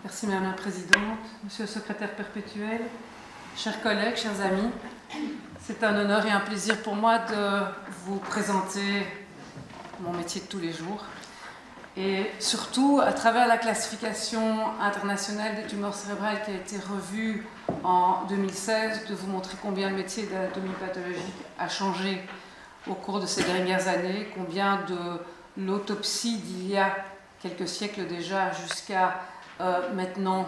Merci Madame la Présidente, Monsieur le Secrétaire perpétuel, chers collègues, chers amis. C'est un honneur et un plaisir pour moi de vous présenter mon métier de tous les jours. Et surtout, à travers la classification internationale des tumeurs cérébrales qui a été revue en 2016, de vous montrer combien le métier d'anatomie pathologique a changé au cours de ces dernières années, combien de l'autopsie d'il y a quelques siècles déjà jusqu'à maintenant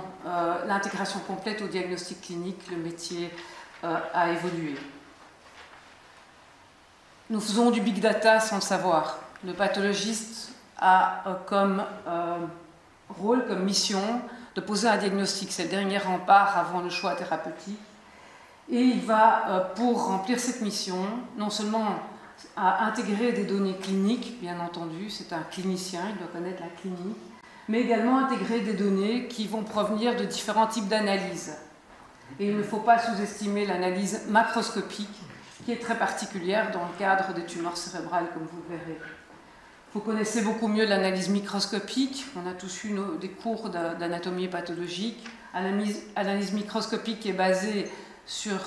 l'intégration complète au diagnostic clinique, le métier a évolué. Nous faisons du big data sans le savoir. Le pathologiste a comme rôle, comme mission, de poser un diagnostic. C'est le dernier rempart avant le choix thérapeutique. Et il va, pour remplir cette mission, non seulement intégrer des données cliniques, bien entendu, c'est un clinicien, il doit connaître la clinique, mais également intégrer des données qui vont provenir de différents types d'analyses. Et il ne faut pas sous-estimer l'analyse macroscopique, qui est très particulière dans le cadre des tumeurs cérébrales, comme vous le verrez. Vous connaissez beaucoup mieux l'analyse microscopique. On a tous eu des cours d'anatomie pathologique. Analyse microscopique qui est basée sur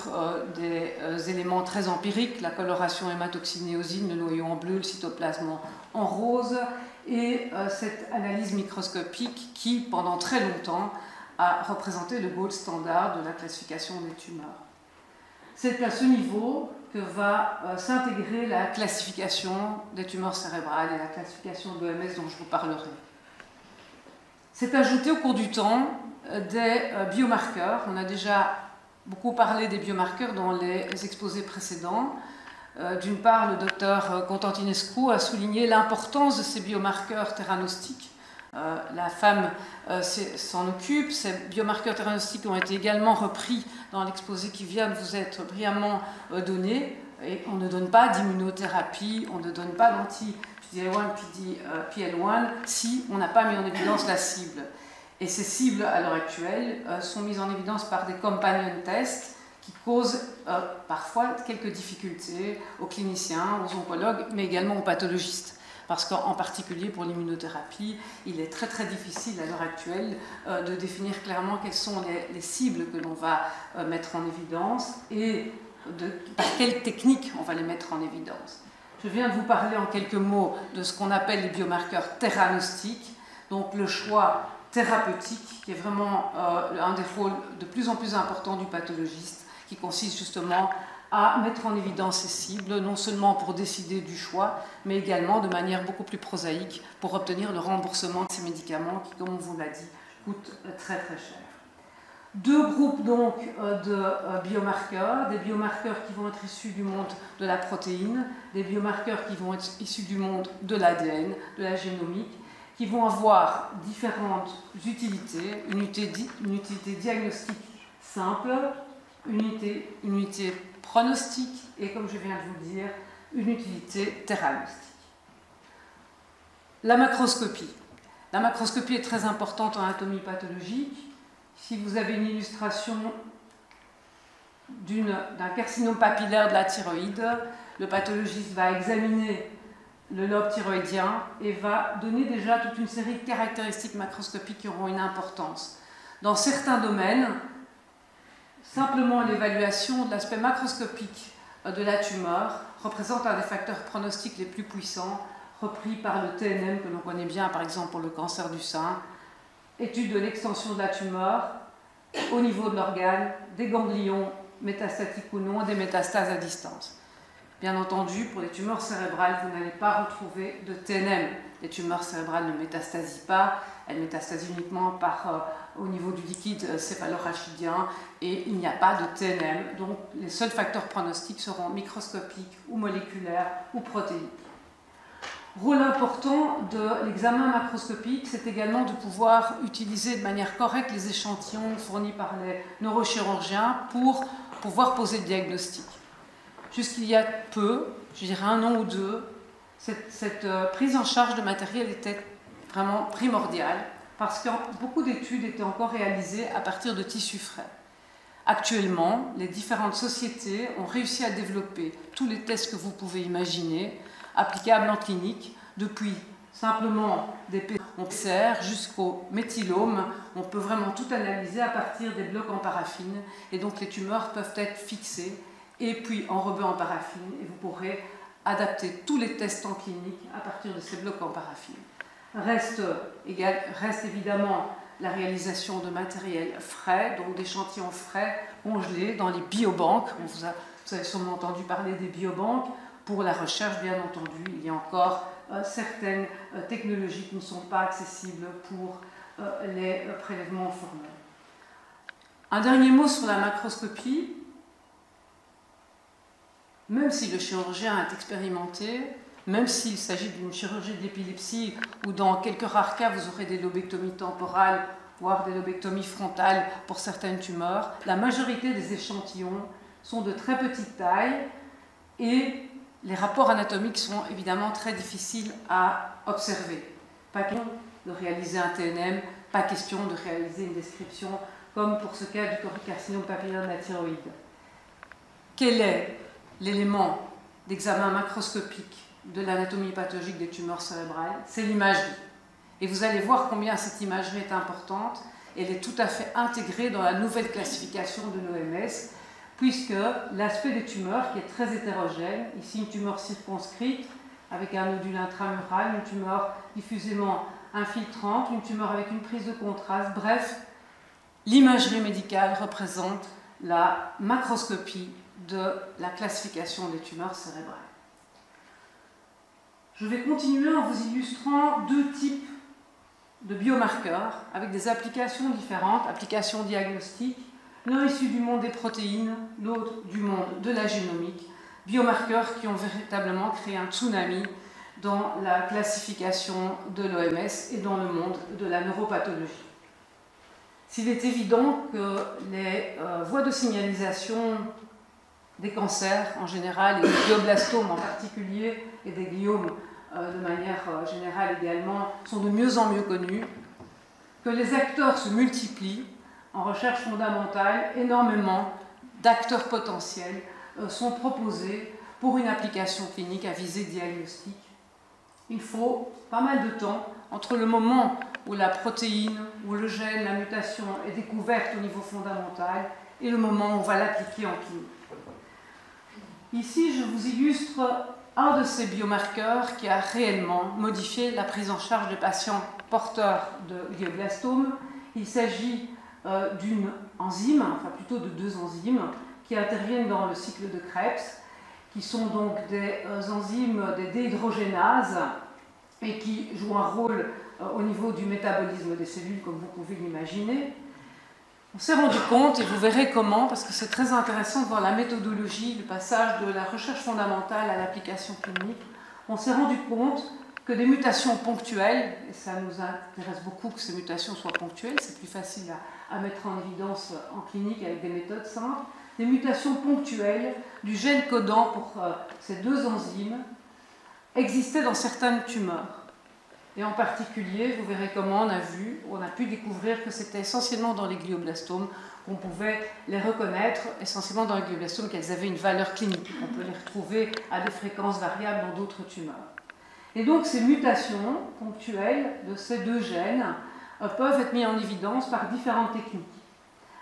des éléments très empiriques, la coloration hématoxynéosine, le noyau en bleu, le cytoplasme en rose, et cette analyse microscopique qui, pendant très longtemps, a représenté le gold standard de la classification des tumeurs. C'est à ce niveau que va s'intégrer la classification des tumeurs cérébrales et la classification de l'OMS dont je vous parlerai. C'est ajouté au cours du temps des biomarqueurs. On a déjà beaucoup parlé des biomarqueurs dans les exposés précédents. D'une part, le docteur Constantinescu a souligné l'importance de ces biomarqueurs théranostiques. La femme s'en occupe. Ces biomarqueurs théranostiques ont été également repris dans l'exposé qui vient de vous être brillamment donné. Et on ne donne pas d'immunothérapie, on ne donne pas d'anti-PD-L1, PD-L1 si on n'a pas mis en évidence la cible. Et ces cibles, à l'heure actuelle, sont mises en évidence par des companion tests qui causent parfois quelques difficultés aux cliniciens, aux oncologues, mais également aux pathologistes. Parce qu'en particulier pour l'immunothérapie, il est très très difficile à l'heure actuelle de définir clairement quelles sont les cibles que l'on va mettre en évidence et par quelle technique on va les mettre en évidence. Je viens de vous parler en quelques mots de ce qu'on appelle les biomarqueurs théranostiques, donc le choix thérapeutique qui est vraiment un des rôles de plus en plus important du pathologiste, qui consiste justement à mettre en évidence ces cibles, non seulement pour décider du choix, mais également de manière beaucoup plus prosaïque pour obtenir le remboursement de ces médicaments qui, comme on vous l'a dit, coûtent très très cher. Deux groupes donc de biomarqueurs, des biomarqueurs qui vont être issus du monde de la protéine, des biomarqueurs qui vont être issus du monde de l'ADN, de la génomique, qui vont avoir différentes utilités, une utilité diagnostique simple, une utilité pronostique et, comme je viens de vous le dire, une utilité thérapeutique. La macroscopie. La macroscopie est très importante en anatomie pathologique. Si vous avez une illustration d'un carcinome papillaire de la thyroïde, le pathologiste va examiner le lobe thyroïdien et va donner déjà toute une série de caractéristiques macroscopiques qui auront une importance. Dans certains domaines, simplement l'évaluation de l'aspect macroscopique de la tumeur représente un des facteurs pronostiques les plus puissants, repris par le TNM que l'on connaît bien, par exemple pour le cancer du sein. Étude de l'extension de la tumeur au niveau de l'organe, des ganglions métastatiques ou non, des métastases à distance. Bien entendu, pour les tumeurs cérébrales, vous n'allez pas retrouver de TNM. Les tumeurs cérébrales ne métastasient pas, elles métastasient uniquement au niveau du liquide céphalorachidien et il n'y a pas de TNM. Donc les seuls facteurs pronostiques seront microscopiques ou moléculaires ou protéiques. Rôle important de l'examen macroscopique, c'est également de pouvoir utiliser de manière correcte les échantillons fournis par les neurochirurgiens pour pouvoir poser le diagnostic. Jusqu'il y a peu, je dirais un an ou deux, cette prise en charge de matériel était vraiment primordiale parce que beaucoup d'études étaient encore réalisées à partir de tissus frais. Actuellement, les différentes sociétés ont réussi à développer tous les tests que vous pouvez imaginer, applicables en clinique, depuis simplement des PCR jusqu'au méthylome. On peut vraiment tout analyser à partir des blocs en paraffine. Et donc les tumeurs peuvent être fixées et puis enrobées en paraffine. Et vous pourrez adapter tous les tests en clinique à partir de ces blocs en paraffine. Reste évidemment la réalisation de matériel frais, donc d'échantillons frais congelés dans les biobanques. Vous avez sûrement entendu parler des biobanques. Pour la recherche, bien entendu, il y a encore certaines technologies qui ne sont pas accessibles pour les prélèvements formels. Un dernier mot sur la macroscopie. Même si le chirurgien est expérimenté, même s'il s'agit d'une chirurgie d'épilepsie où dans quelques rares cas vous aurez des lobectomies temporales, voire des lobectomies frontales pour certaines tumeurs, la majorité des échantillons sont de très petite taille et les rapports anatomiques sont évidemment très difficiles à observer. Pas question de réaliser un TNM, pas question de réaliser une description comme pour ce cas du choriocarcinome papillaire de la thyroïde. Quel est l'élément d'examen macroscopique de l'anatomie pathologique des tumeurs cérébrales? C'est l'imagerie. Et vous allez voir combien cette imagerie est importante. Elle est tout à fait intégrée dans la nouvelle classification de l'OMS, puisque l'aspect des tumeurs, qui est très hétérogène, ici une tumeur circonscrite avec un nodule intramural, une tumeur diffusément infiltrante, une tumeur avec une prise de contraste, bref, l'imagerie médicale représente la macroscopie de la classification des tumeurs cérébrales. Je vais continuer en vous illustrant deux types de biomarqueurs avec des applications différentes, applications diagnostiques, l'un issu du monde des protéines, l'autre du monde de la génomique, biomarqueurs qui ont véritablement créé un tsunami dans la classification de l'OMS et dans le monde de la neuropathologie. S'il est évident que les voies de signalisation des cancers en général et des glioblastomes en particulier et des gliomes de manière générale également sont de mieux en mieux connus, que les acteurs se multiplient en recherche fondamentale, énormément d'acteurs potentiels sont proposés pour une application clinique à visée diagnostique. Il faut pas mal de temps entre le moment où la protéine, où le gène, la mutation est découverte au niveau fondamental et le moment où on va l'appliquer en clinique. Ici, je vous illustre un de ces biomarqueurs qui a réellement modifié la prise en charge des patients porteurs de glioblastome. Il s'agit d'une enzyme, enfin plutôt de deux enzymes, qui interviennent dans le cycle de Krebs, qui sont donc des enzymes, des déhydrogénases, et qui jouent un rôle au niveau du métabolisme des cellules, comme vous pouvez l'imaginer. On s'est rendu compte, et vous verrez comment, parce que c'est très intéressant de voir la méthodologie, le passage de la recherche fondamentale à l'application clinique, on s'est rendu compte que des mutations ponctuelles, et ça nous intéresse beaucoup que ces mutations soient ponctuelles, c'est plus facile à mettre en évidence en clinique avec des méthodes simples, des mutations ponctuelles du gène codant pour ces deux enzymes existaient dans certaines tumeurs. Et en particulier, vous verrez comment on a pu découvrir que c'était essentiellement dans les glioblastomes qu'on pouvait les reconnaître, essentiellement dans les glioblastomes qu'elles avaient une valeur clinique. On peut les retrouver à des fréquences variables dans d'autres tumeurs. Et donc ces mutations ponctuelles de ces deux gènes peuvent être mises en évidence par différentes techniques.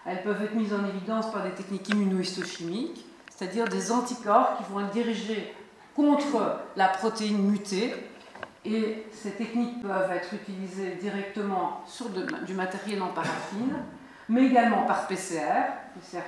Elles peuvent être mises en évidence par des techniques immunohistochimiques, c'est-à-dire des anticorps qui vont être dirigés contre la protéine mutée. Et ces techniques peuvent être utilisées directement sur du matériel en paraffine, mais également par PCR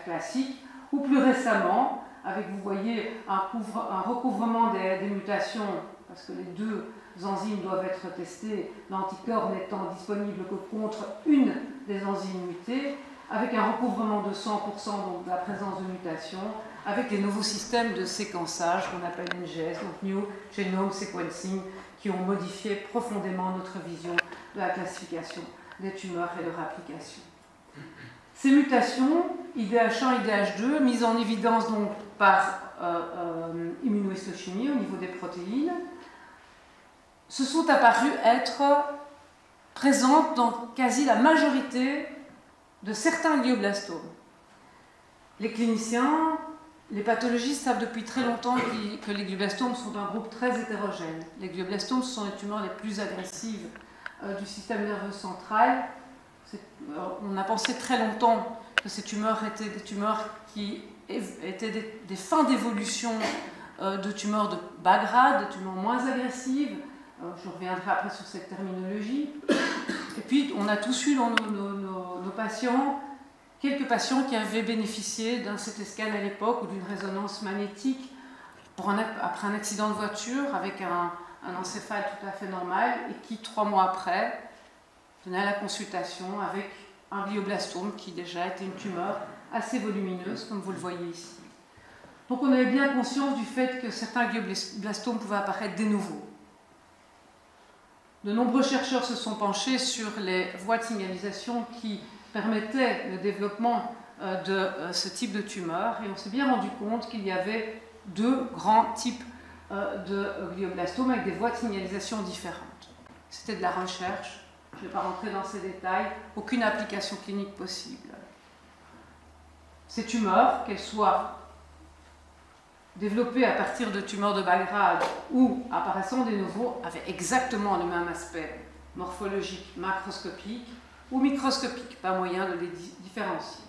classique, ou plus récemment, avec, vous voyez, un recouvrement des mutations, parce que les deux enzymes doivent être testées, l'anticorps n'étant disponible que contre une des enzymes mutées, avec un recouvrement de 100% donc de la présence de mutations, avec les nouveaux systèmes de séquençage qu'on appelle NGS, donc New Genome Sequencing, qui ont modifié profondément notre vision de la classification des tumeurs et leur application. Ces mutations, IDH1, IDH2, mises en évidence donc par immunohistochimie au niveau des protéines, se sont apparues être présentes dans quasi la majorité de certains glioblastomes. Les cliniciens Les pathologistes savent depuis très longtemps que les glioblastomes sont un groupe très hétérogène. Les glioblastomes sont les tumeurs les plus agressives du système nerveux central. On a pensé très longtemps que ces tumeurs étaient des tumeurs qui étaient des fins d'évolution de tumeurs de bas grade, de tumeurs moins agressives. Je reviendrai après sur cette terminologie. Et puis, on a tous eu dans nos patients, quelques patients qui avaient bénéficié d'un CT scan à l'époque ou d'une résonance magnétique après un accident de voiture avec un encéphale tout à fait normal et qui, 3 mois après, venaient à la consultation avec un glioblastome qui déjà était une tumeur assez volumineuse, comme vous le voyez ici. Donc on avait bien conscience du fait que certains glioblastomes pouvaient apparaître de nouveau. De nombreux chercheurs se sont penchés sur les voies de signalisation qui permettaient le développement de ce type de tumeur et on s'est bien rendu compte qu'il y avait 2 grands types de glioblastomes avec des voies de signalisation différentes. C'était de la recherche, je ne vais pas rentrer dans ces détails, aucune application clinique possible. Ces tumeurs, qu'elles soient développées à partir de tumeurs de bas grade ou apparaissant de nouveau, avaient exactement le même aspect morphologique, macroscopique ou microscopique, pas moyen de les différencier.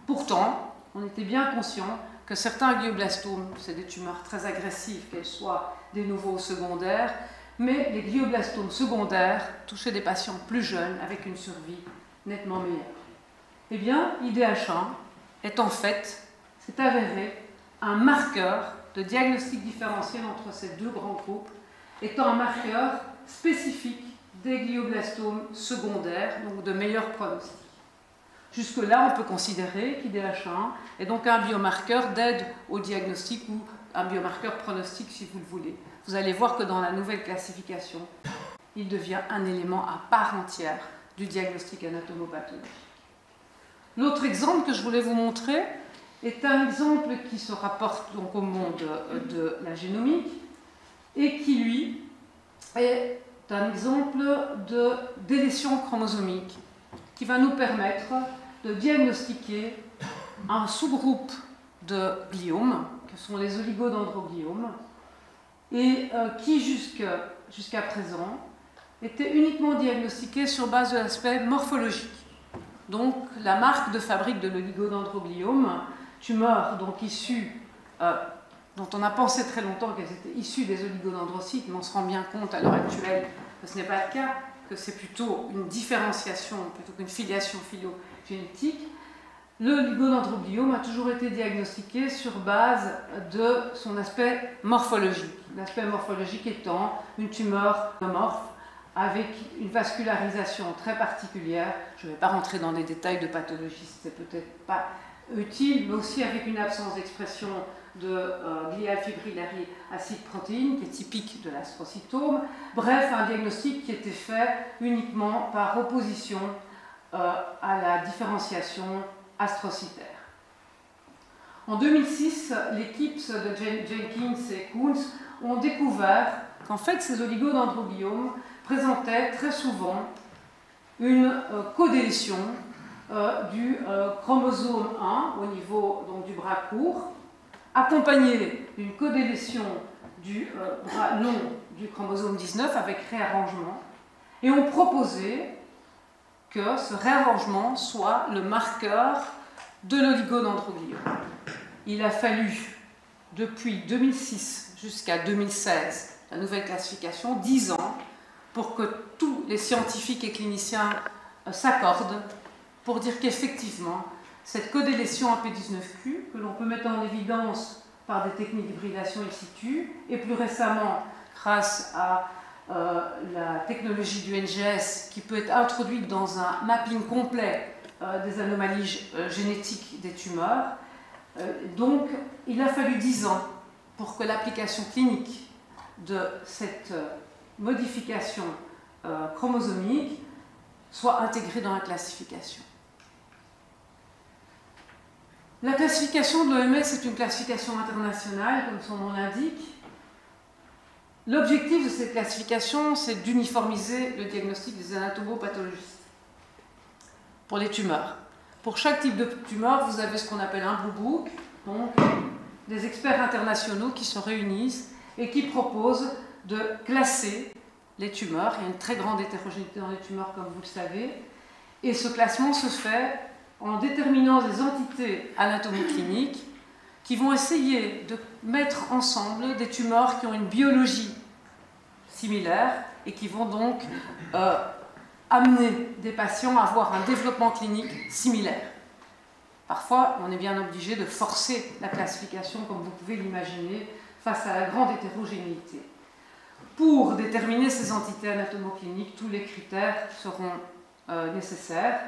Pourtant, on était bien conscient que certains glioblastomes, c'est des tumeurs très agressives, qu'elles soient des nouveaux ou secondaires, mais les glioblastomes secondaires touchaient des patients plus jeunes avec une survie nettement meilleure. Eh bien, IDH1 est en fait, c'est avéré, un marqueur de diagnostic différentiel entre ces 2 grands groupes, étant un marqueur spécifique des glioblastomes secondaires, donc de meilleurs pronostics. Jusque-là, on peut considérer qu'IDH1 est donc un biomarqueur d'aide au diagnostic ou un biomarqueur pronostic si vous le voulez. Vous allez voir que dans la nouvelle classification, il devient un élément à part entière du diagnostic anatomopathologique. L'autre exemple que je voulais vous montrer est un exemple qui se rapporte donc au monde de la génomique et qui, lui, est un exemple de délétion chromosomique qui va nous permettre de diagnostiquer un sous-groupe de gliomes, que sont les oligodendrogliomes, et qui jusqu'à présent était uniquement diagnostiqué sur base de l'aspect morphologique. Donc la marque de fabrique de l'oligodendrogliome, tumeur donc issue, dont on a pensé très longtemps qu'elles étaient issues des oligodendrocytes, mais on se rend bien compte à l'heure actuelle que ce n'est pas le cas, que c'est plutôt une différenciation plutôt qu'une filiation phylogénétique. Le oligodendrogliome a toujours été diagnostiqué sur base de son aspect morphologique. L'aspect morphologique étant une tumeur amorphe avec une vascularisation très particulière. Je ne vais pas rentrer dans les détails de pathologie, c'est peut-être pas utile, mais aussi avec une absence d'expression de glial fibrillary acide protéine qui est typique de l'astrocytome. Bref, un diagnostic qui était fait uniquement par opposition à la différenciation astrocytaire. En 2006, l'équipe de Jenkins et Kunz ont découvert qu'en fait ces oligodendrogliomes présentaient très souvent une codélétion du chromosome 1 au niveau donc, du bras court, accompagnée d'une codélétion du bras long du chromosome 19 avec réarrangement, et ont proposé que ce réarrangement soit le marqueur de l'oligodendrogliome. Il a fallu, depuis 2006 jusqu'à 2016, la nouvelle classification, 10 ans, pour que tous les scientifiques et cliniciens s'accordent pour dire qu'effectivement, cette codélétion AP19Q, que l'on peut mettre en évidence par des techniques d'hybridation in situ, et plus récemment, grâce à la technologie du NGS qui peut être introduite dans un mapping complet des anomalies génétiques des tumeurs. Donc, il a fallu 10 ans pour que l'application clinique de cette modification chromosomique soit intégrée dans la classification. La classification de l'OMS est une classification internationale, comme son nom l'indique. L'objectif de cette classification, c'est d'uniformiser le diagnostic des anatomopathologistes pour les tumeurs. Pour chaque type de tumeur, vous avez ce qu'on appelle un Blue Book, donc des experts internationaux qui se réunissent et qui proposent de classer les tumeurs. Il y a une très grande hétérogénéité dans les tumeurs, comme vous le savez. Et ce classement se fait en déterminant des entités anatomocliniques qui vont essayer de mettre ensemble des tumeurs qui ont une biologie similaire et qui vont donc amener des patients à avoir un développement clinique similaire. Parfois, on est bien obligé de forcer la classification, comme vous pouvez l'imaginer, face à la grande hétérogénéité. Pour déterminer ces entités anatomocliniques, tous les critères seront nécessaires,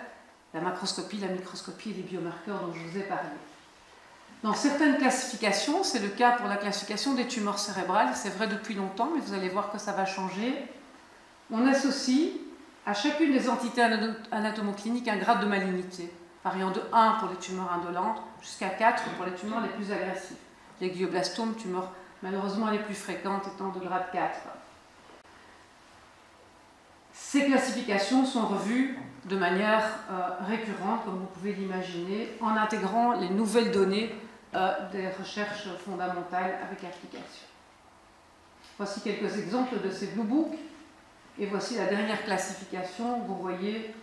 la macroscopie, la microscopie et les biomarqueurs dont je vous ai parlé. Dans certaines classifications, c'est le cas pour la classification des tumeurs cérébrales, c'est vrai depuis longtemps, mais vous allez voir que ça va changer. On associe à chacune des entités anatomocliniques un grade de malignité, variant de 1 pour les tumeurs indolentes jusqu'à 4 pour les tumeurs les plus agressives. Les glioblastomes, tumeurs malheureusement les plus fréquentes, étant de grade 4. Ces classifications sont revues de manière récurrente, comme vous pouvez l'imaginer, en intégrant les nouvelles données des recherches fondamentales avec application. Voici quelques exemples de ces Blue Books, et voici la dernière classification. Vous voyez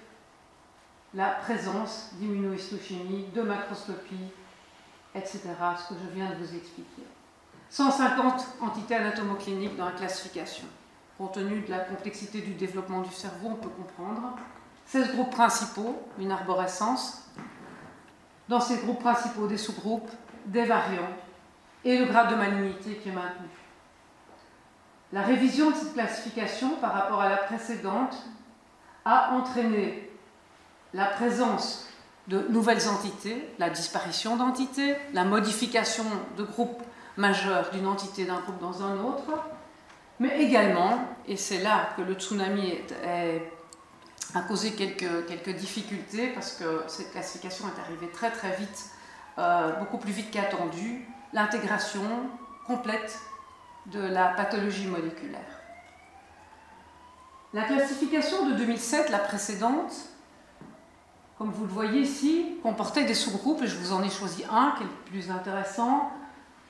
la présence d'immunohistochimie, de macroscopie, etc., ce que je viens de vous expliquer. 150 entités anatomocliniques dans la classification. Compte tenu de la complexité du développement du cerveau, on peut comprendre. 16 groupes principaux, une arborescence. Dans ces groupes principaux, des sous-groupes, des variants et le grade de malignité qui est maintenu. La révision de cette classification par rapport à la précédente a entraîné la présence de nouvelles entités, la disparition d'entités, la modification de groupes majeurs d'une entité d'un groupe dans un autre, mais également, et c'est là que le tsunami a causé quelques difficultés, parce que cette classification est arrivée très très vite, beaucoup plus vite qu'attendu, l'intégration complète de la pathologie moléculaire. La classification de 2007, la précédente, comme vous le voyez ici, comportait des sous-groupes, et je vous en ai choisi un qui est le plus intéressant,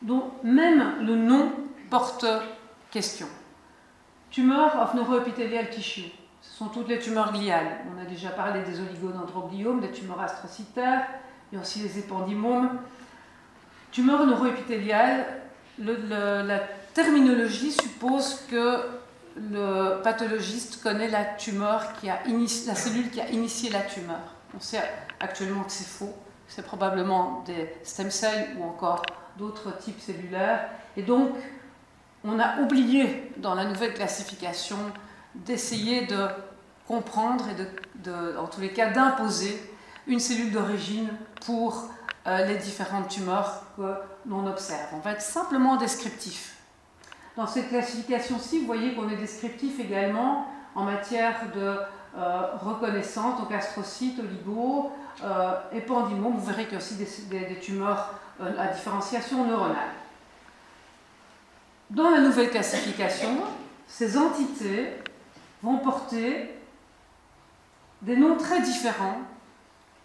dont même le nom porte question. Tumor of neuroepithelial tissue. Ce sont toutes les tumeurs gliales. On a déjà parlé des oligodendrogliomes, des tumeurs astrocytaires, il y a aussi les épendymomes. Tumeur neuroépithéliale, la terminologie suppose que le pathologiste connaît la cellule qui a initié la tumeur. On sait actuellement que c'est faux. C'est probablement des stem cells ou encore d'autres types cellulaires. Et donc, on a oublié dans la nouvelle classification d'essayer de comprendre et en tous les cas d'imposer une cellule d'origine pour les différentes tumeurs que l'on observe. On va être simplement descriptif. Dans cette classification-ci, vous voyez qu'on est descriptif également en matière de reconnaissance, donc astrocytes, oligo, épendymome. Vous verrez qu'il y a aussi des tumeurs à différenciation neuronale. Dans la nouvelle classification, ces entités vont porter des noms très différents,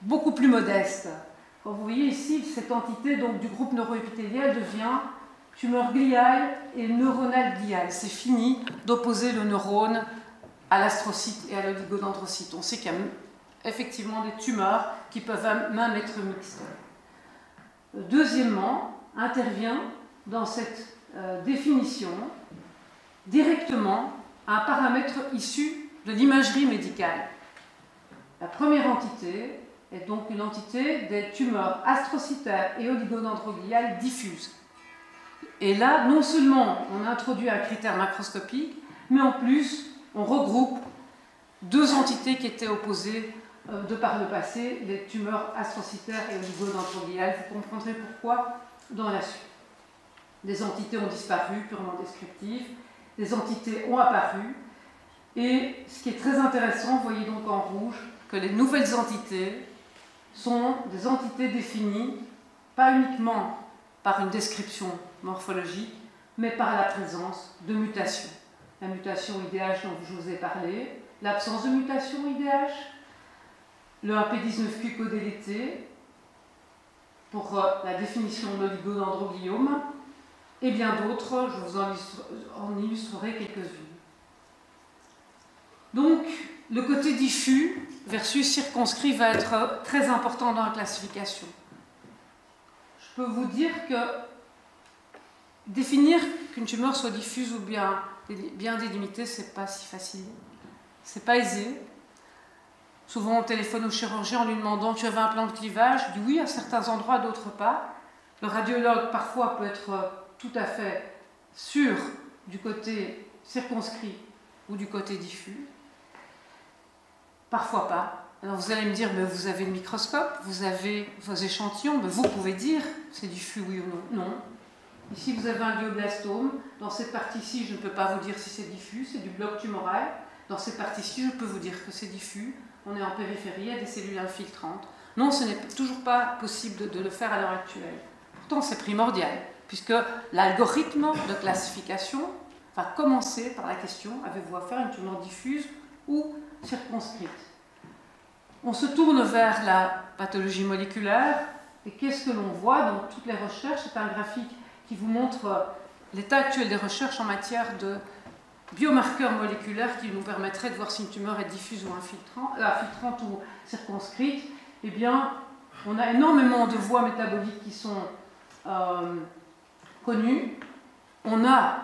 beaucoup plus modestes. Vous voyez ici, cette entité donc, du groupe neuroépithélial devient tumeur gliale et neuronale gliale. C'est fini d'opposer le neurone à l'astrocyte et à l'oligodendrocyte. On sait qu'il y a effectivement des tumeurs qui peuvent même être mixtes. Deuxièmement, intervient dans cette définition directement un paramètre issu de l'imagerie médicale. La première entité est donc une entité des tumeurs astrocytaires et oligodendrogliales diffuses. Et là, non seulement on introduit un critère macroscopique, mais en plus on regroupe deux entités qui étaient opposées de par le passé, les tumeurs astrocytaires et oligodendrogliales. Vous comprendrez pourquoi dans la suite. Des entités ont disparu, purement descriptives, des entités ont apparu, et ce qui est très intéressant, vous voyez donc en rouge, que les nouvelles entités sont des entités définies, pas uniquement par une description morphologique, mais par la présence de mutations. La mutation IDH dont je vous ai parlé, l'absence de mutation IDH, le 1p19Q codélété, pour la définition de l'oligodendrogliome, et bien d'autres, je vous en illustrerai quelques-unes. Donc, le côté diffus versus circonscrit va être très important dans la classification. Je peux vous dire que définir qu'une tumeur soit diffuse ou bien délimitée, c'est pas si facile. C'est pas aisé. Souvent, on téléphone au chirurgien en lui demandant « Tu avais un plan de clivage ?» Il dit « Oui, à certains endroits, d'autres pas. » Le radiologue, parfois, peut être tout à fait sûr du côté circonscrit ou du côté diffus. Parfois pas. Alors vous allez me dire, mais vous avez le microscope, vous avez vos échantillons, mais vous pouvez dire c'est diffus oui ou non. Non. Ici vous avez un glioblastome. Dans cette partie-ci, je ne peux pas vous dire si c'est diffus, c'est du bloc tumoral. Dans cette partie-ci, je peux vous dire que c'est diffus. On est en périphérie, il y a des cellules infiltrantes. Non, ce n'est toujours pas possible de le faire à l'heure actuelle. Pourtant, c'est primordial, puisque l'algorithme de classification va commencer par la question, avez-vous affaire à une tumeur diffuse ou circonscrite? On se tourne vers la pathologie moléculaire, et qu'est-ce que l'on voit dans toutes les recherches? C'est un graphique qui vous montre l'état actuel des recherches en matière de biomarqueurs moléculaires qui nous permettraient de voir si une tumeur est diffuse ou infiltrante ou circonscrite. Eh bien, on a énormément de voies métaboliques qui sont connues. On a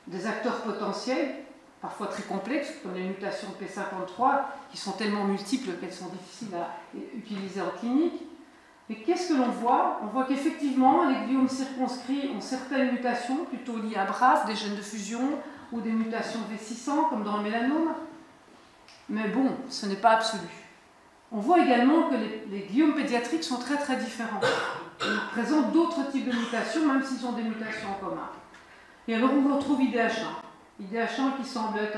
des acteurs potentiels, parfois très complexes, comme les mutations de P53, qui sont tellement multiples qu'elles sont difficiles à utiliser en clinique. Mais qu'est-ce que l'on voit? On voit qu'effectivement, les gliomes circonscrits ont certaines mutations, plutôt liées à BRAF, des gènes de fusion, ou des mutations V600, comme dans le mélanome. Mais bon, ce n'est pas absolu. On voit également que les gliomes pédiatriques sont très très différents. Ils présentent d'autres types de mutations, même s'ils ont des mutations en commun. Et alors on retrouve IDH1. IDH1 qui semble être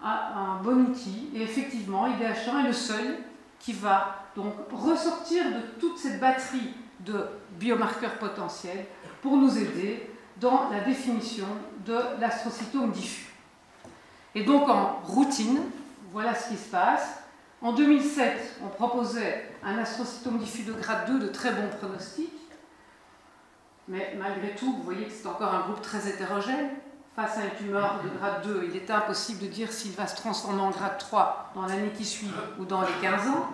un bon outil. Et effectivement, IDH1 est le seul qui va donc ressortir de toute cette batterie de biomarqueurs potentiels pour nous aider dans la définition de l'astrocytome diffus. Et donc en routine, voilà ce qui se passe. En 2007, on proposait un astrocytome diffus de grade 2 de très bon pronostic. Mais malgré tout, vous voyez que c'est encore un groupe très hétérogène. Face à une tumeur de grade 2, il était impossible de dire s'il va se transformer en grade 3 dans l'année qui suit ou dans les 15 ans.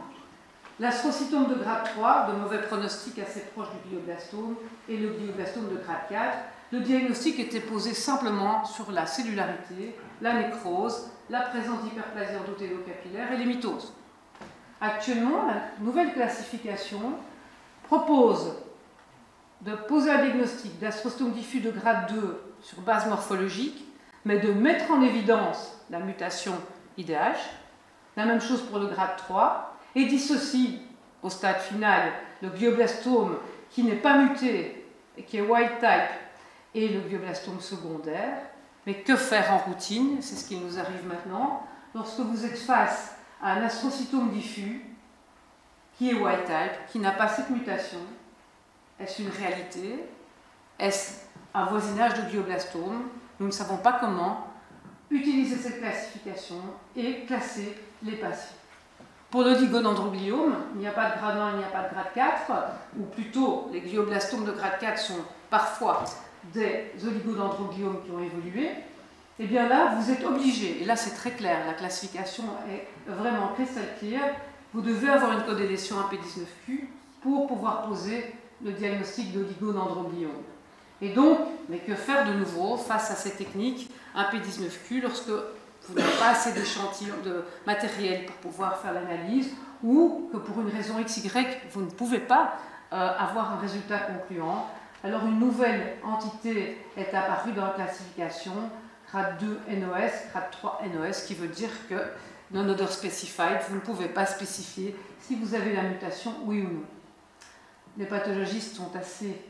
L'astrocytome de grade 3, de mauvais pronostic assez proche du glioblastome, et le glioblastome de grade 4, le diagnostic était posé simplement sur la cellularité, la nécrose, la présence d'hyperplasie endothélo-capillaire et les mitoses. Actuellement, la nouvelle classification propose de poser un diagnostic d'astrocytome diffus de grade 2 sur base morphologique, mais de mettre en évidence la mutation IDH, la même chose pour le grade 3, et dissocie au stade final le glioblastome qui n'est pas muté et qui est wild type et le glioblastome secondaire. Mais que faire en routine? C'est ce qui nous arrive maintenant. Lorsque vous êtes face à un astrocytome diffus qui est wild type, qui n'a pas cette mutation, est-ce une réalité? Est-ce un voisinage de glioblastome? Nous ne savons pas comment utiliser cette classification et classer les patients. Pour l'oligodendrogliome, il n'y a pas de grade 1, il n'y a pas de grade 4, ou plutôt les glioblastomes de grade 4 sont parfois des oligodendrogliomes qui ont évolué. Et bien là, vous êtes obligé, et là c'est très clair, la classification est vraiment crystal clear, vous devez avoir une codélétion AP19Q pour pouvoir poser le diagnostic d'oligodendrogliome. Et donc, mais que faire de nouveau face à ces techniques AP19Q lorsque vous n'avez pas assez d'échantillons de matériel pour pouvoir faire l'analyse, ou que pour une raison XY, vous ne pouvez pas avoir un résultat concluant. Alors une nouvelle entité est apparue dans la classification, grade 2 NOS, grade 3 NOS, qui veut dire que non-odor specified, vous ne pouvez pas spécifier si vous avez la mutation, oui ou non. Les pathologistes sont assez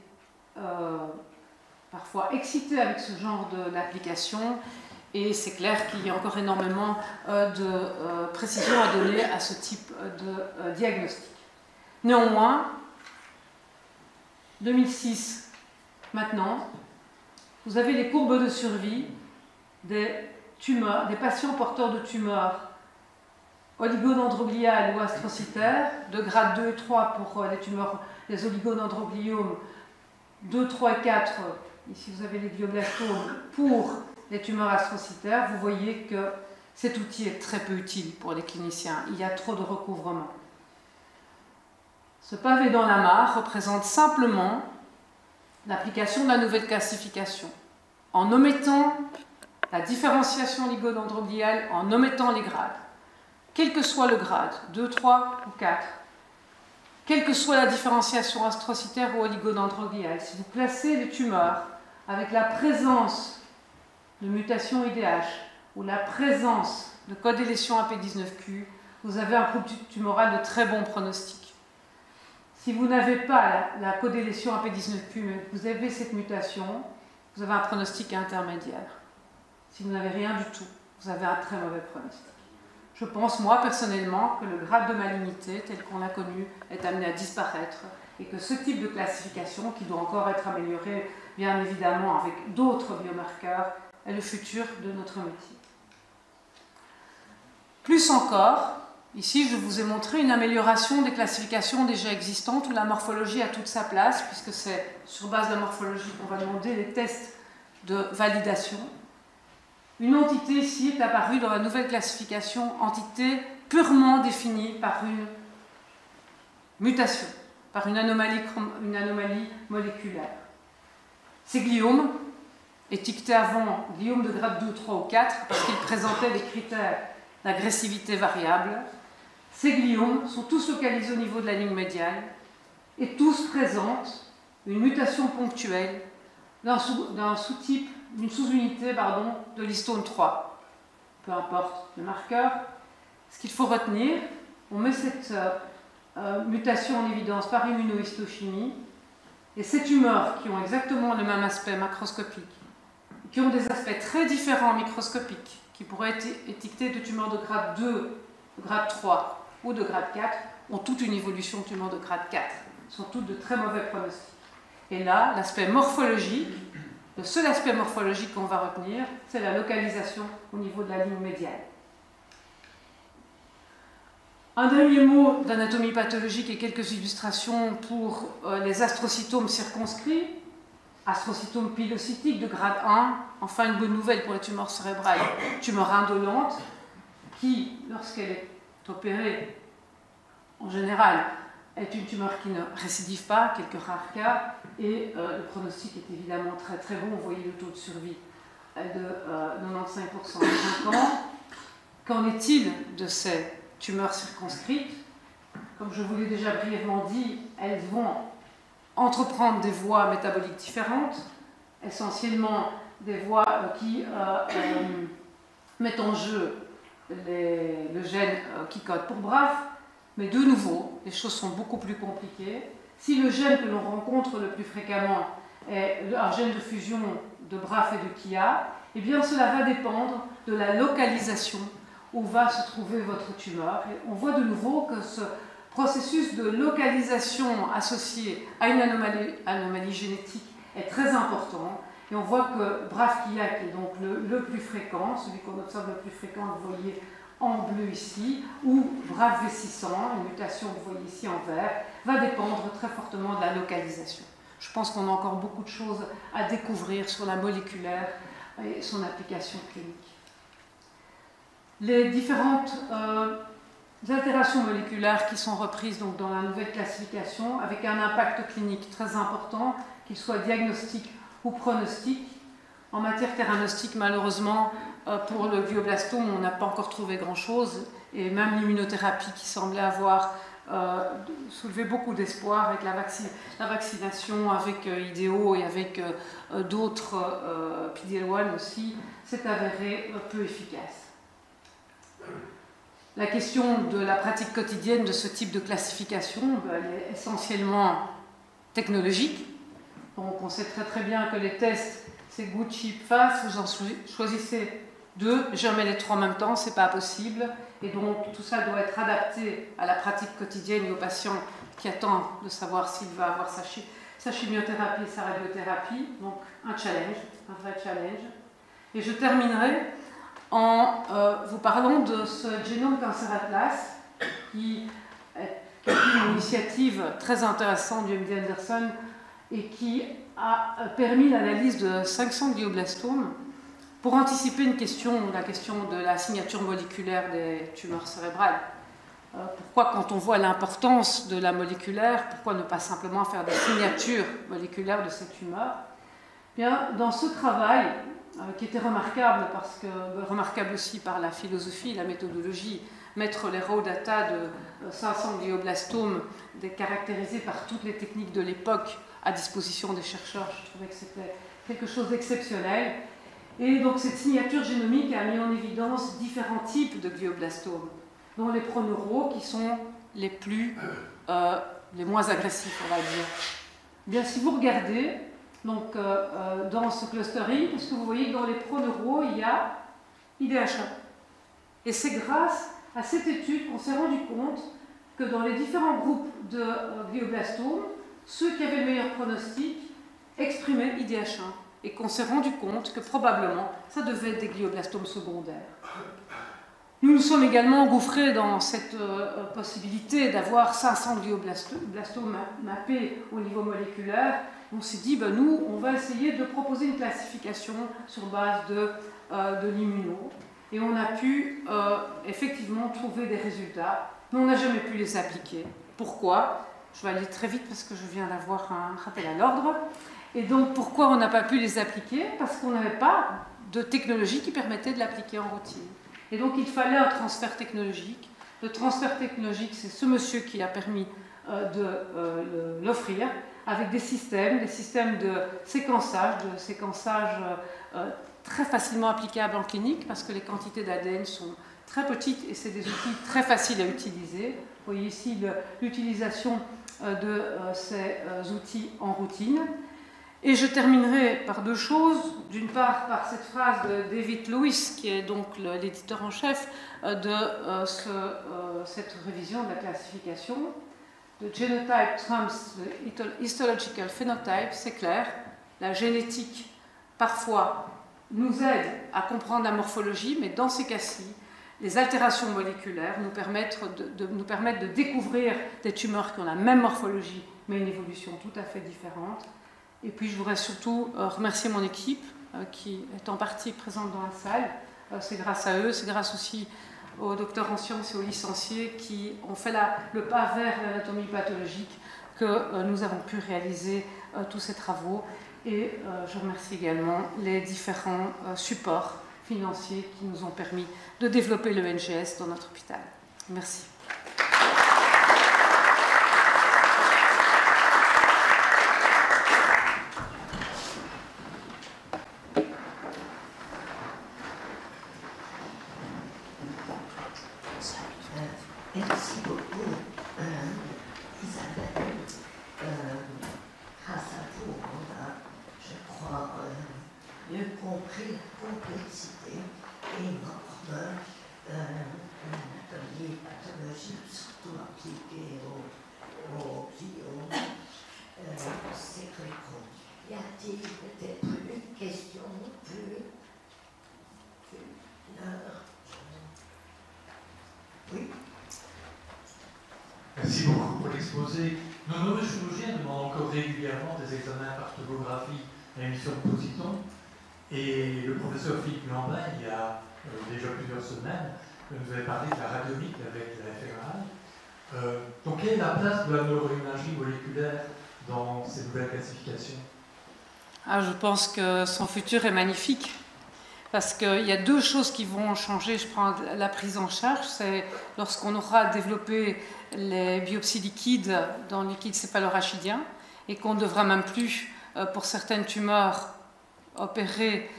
parfois excités avec ce genre d'application. Et c'est clair qu'il y a encore énormément de précision à donner à ce type de diagnostic. Néanmoins, 2006, maintenant, vous avez les courbes de survie des tumeurs, des patients porteurs de tumeurs oligodendrogliales ou astrocytaires, de grade 2 et 3 pour les tumeurs, les oligodendrogliomes, 2, 3 et 4, ici vous avez les glioblastomes, pour les tumeurs astrocytaires. Vous voyez que cet outil est très peu utile pour les cliniciens, il y a trop de recouvrement. Ce pavé dans la mare représente simplement l'application de la nouvelle classification, en omettant la différenciation oligodendrogliale, en omettant les grades. Quel que soit le grade, 2, 3 ou 4, quelle que soit la différenciation astrocytaire ou oligodendrogliale, si vous placez les tumeurs avec la présence de mutations IDH ou la présence de codélétion AP19Q, vous avez un groupe tumoral de très bon pronostic. Si vous n'avez pas la codélétion AP19Q, mais vous avez cette mutation, vous avez un pronostic intermédiaire. Si vous n'avez rien du tout, vous avez un très mauvais pronostic. Je pense, moi, personnellement, que le grade de malignité, tel qu'on l'a connu, est amené à disparaître et que ce type de classification, qui doit encore être amélioré, bien évidemment, avec d'autres biomarqueurs, est le futur de notre métier. Plus encore, ici, je vous ai montré une amélioration des classifications déjà existantes où la morphologie a toute sa place, puisque c'est sur base de la morphologie qu'on va demander les tests de validation. Une entité ici est apparue dans la nouvelle classification, entité purement définie par une mutation, par une anomalie moléculaire. Ces gliomes, étiquetés avant gliomes de grade 2, 3 ou 4, parce qu'ils présentaient des critères d'agressivité variable, ces gliomes sont tous localisés au niveau de la ligne médiane et tous présentent une mutation ponctuelle d'un sous-type, d'une sous-unité de l'histone 3. Peu importe le marqueur. Ce qu'il faut retenir, on met cette mutation en évidence par immunohistochimie et ces tumeurs qui ont exactement le même aspect macroscopique, qui ont des aspects très différents microscopiques, qui pourraient être étiquetés de tumeurs de grade 2, de grade 3 ou de grade 4, ont toute une évolution de tumeurs de grade 4. Sont toutes de très mauvais pronostics. Et là, l'aspect morphologique, le seul aspect morphologique qu'on va retenir, c'est la localisation au niveau de la ligne médiane. Un dernier mot d'anatomie pathologique et quelques illustrations pour les astrocytomes circonscrits. Astrocytome pilocytique de grade 1, enfin une bonne nouvelle pour les tumeurs cérébrales, tumeur indolente, qui, lorsqu'elle est opérée, en général, est une tumeur qui ne récidive pas, quelques rares cas, et le pronostic est évidemment très très bon. Vous voyez le taux de survie de 95% en 5 ans. Qu'en est-il de ces tumeurs circonscrites? Comme je vous l'ai déjà brièvement dit, elles vont entreprendre des voies métaboliques différentes, essentiellement des voies qui mettent en jeu le gène qui code pour BRAF, mais de nouveau, les choses sont beaucoup plus compliquées. Si le gène que l'on rencontre le plus fréquemment est un gène de fusion de BRAF et de KIA, eh bien cela va dépendre de la localisation où va se trouver votre tumeur. Et on voit de nouveau que ce processus de localisation associé à une anomalie génétique est très important. Et on voit que BRAF-KIA, qui est donc le plus fréquent, celui qu'on observe le plus fréquent, vous voyez en bleu ici, ou BRAF V600, une mutation que vous voyez ici en vert, va dépendre très fortement de la localisation. Je pense qu'on a encore beaucoup de choses à découvrir sur la moléculaire et son application clinique. Les différentes altérations moléculaires qui sont reprises donc, dans la nouvelle classification, avec un impact clinique très important, qu'il soit diagnostique ou pronostic. En matière theranostique, malheureusement, pour le glioblastome, on n'a pas encore trouvé grand-chose, et même l'immunothérapie qui semblait avoir soulevé beaucoup d'espoir avec la vaccination, avec IDEO et avec d'autres PD-L1 aussi, s'est avérée peu efficace. La question de la pratique quotidienne de ce type de classification, elle est essentiellement technologique. Donc on sait très très bien que les tests, c'est good, cheap, fast, vous en choisissez 2, jamais les 3 en même temps, c'est pas possible. Et donc tout ça doit être adapté à la pratique quotidienne et au patient qui attend de savoir s'il va avoir sa chimiothérapie et sa radiothérapie. Donc un challenge, un vrai challenge. Et je terminerai en vous parlant de ce Genome Cancer Atlas qui est une initiative très intéressante du MD Anderson et qui a permis l'analyse de 500 glioblastomes pour anticiper la question de la signature moléculaire des tumeurs cérébrales. Pourquoi, quand on voit l'importance de la moléculaire, pourquoi ne pas simplement faire des signatures moléculaires de ces tumeurs? Bien, dans ce travail, qui était remarquable, remarquable aussi par la philosophie, la méthodologie, mettre les raw data de 500 glioblastomes caractérisés par toutes les techniques de l'époque à disposition des chercheurs, je trouvais que c'était quelque chose d'exceptionnel. Et donc cette signature génomique a mis en évidence différents types de glioblastomes, dont les proneuraux qui sont les moins agressifs, on va dire. Bien, si vous regardez donc, dans ce clustering, parce que vous voyez que dans les proneuraux, il y a IDH1. Et c'est grâce à cette étude qu'on s'est rendu compte que dans les différents groupes de glioblastomes, ceux qui avaient le meilleur pronostic exprimaient IDH1. Et qu'on s'est rendu compte que probablement, ça devait être des glioblastomes secondaires. Nous nous sommes également engouffrés dans cette possibilité d'avoir 500 glioblastomes mappés au niveau moléculaire. On s'est dit, ben, nous, on va essayer de proposer une classification sur base de l'immuno. Et on a pu effectivement trouver des résultats, mais on n'a jamais pu les appliquer. Pourquoi? Je vais aller très vite parce que je viens d'avoir un rappel à l'ordre. Et donc, pourquoi on n'a pas pu les appliquer? Parce qu'on n'avait pas de technologie qui permettait de l'appliquer en routine. Et donc, il fallait un transfert technologique. Le transfert technologique, c'est ce monsieur qui a permis de l'offrir, avec des systèmes de séquençage très facilement applicables en clinique, parce que les quantités d'ADN sont très petites et c'est des outils très faciles à utiliser. Vous voyez ici l'utilisation de ces outils en routine. Et je terminerai par deux choses. D'une part, par cette phrase de David Lewis, qui est donc l'éditeur en chef de cette révision de la classification. The genotype trumps the histological phenotype, c'est clair. La génétique, parfois, nous aide à comprendre la morphologie, mais dans ces cas-ci, les altérations moléculaires nous permettent de découvrir des tumeurs qui ont la même morphologie, mais une évolution tout à fait différente. Et puis je voudrais surtout remercier mon équipe qui est en partie présente dans la salle. C'est grâce à eux, c'est grâce aussi aux docteurs en sciences et aux licenciés qui ont fait le pas vers l'anatomie pathologique que nous avons pu réaliser tous ces travaux. Et je remercie également les différents supports financiers qui nous ont permis de développer le NGS dans notre hôpital. Merci. Merci beaucoup, Isabelle. Grâce à vous, on a, je crois, mieux compris la complexité énorme l'anatomie pathologique, surtout appliquée au biome. C'est répondu. Y a-t-il peut-être une question plus l'heure? Oui. Merci beaucoup pour l'exposé. Nos neurochirurgiens demandent encore régulièrement des examens par tomographie à émission de positons. Et le professeur Philippe Lambin, il y a déjà plusieurs semaines, nous avait parlé de la radiomique avec la FMRI. Donc, quelle est la place de la neuroimagerie moléculaire dans ces nouvelles classifications? Je pense que son futur est magnifique. Parce qu'il y a deux choses qui vont changer, je prends la prise en charge, c'est lorsqu'on aura développé les biopsies liquides dans le liquide céphalorachidien et qu'on ne devra même plus, pour certaines tumeurs, opérer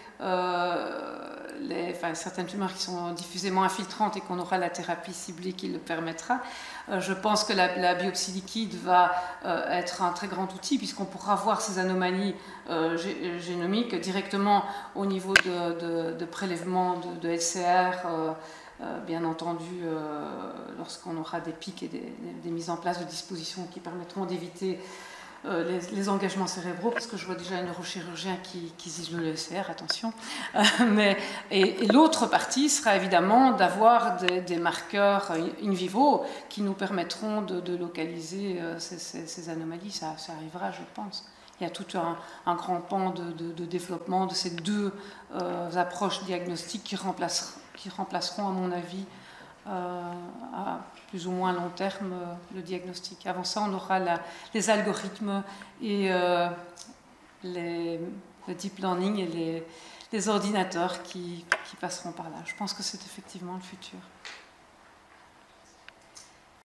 certaines tumeurs qui sont diffusément infiltrantes et qu'on aura la thérapie ciblée qui le permettra. Je pense que la biopsie liquide va être un très grand outil puisqu'on pourra voir ces anomalies génomiques directement au niveau de prélèvement de LCR, bien entendu lorsqu'on aura des pics et des mises en place de dispositions qui permettront d'éviter les engagements cérébraux, parce que je vois déjà un neurochirurgien qui isole le ECR, attention. Et l'autre partie sera évidemment d'avoir des marqueurs in vivo qui nous permettront de localiser ces anomalies. Ça arrivera, je pense. Il y a tout un grand pan de développement de ces deux approches diagnostiques qui remplaceront, à mon avis, à plus ou moins long terme, le diagnostic. Avant ça, on aura les algorithmes et le deep learning et les ordinateurs qui passeront par là. Je pense que c'est effectivement le futur.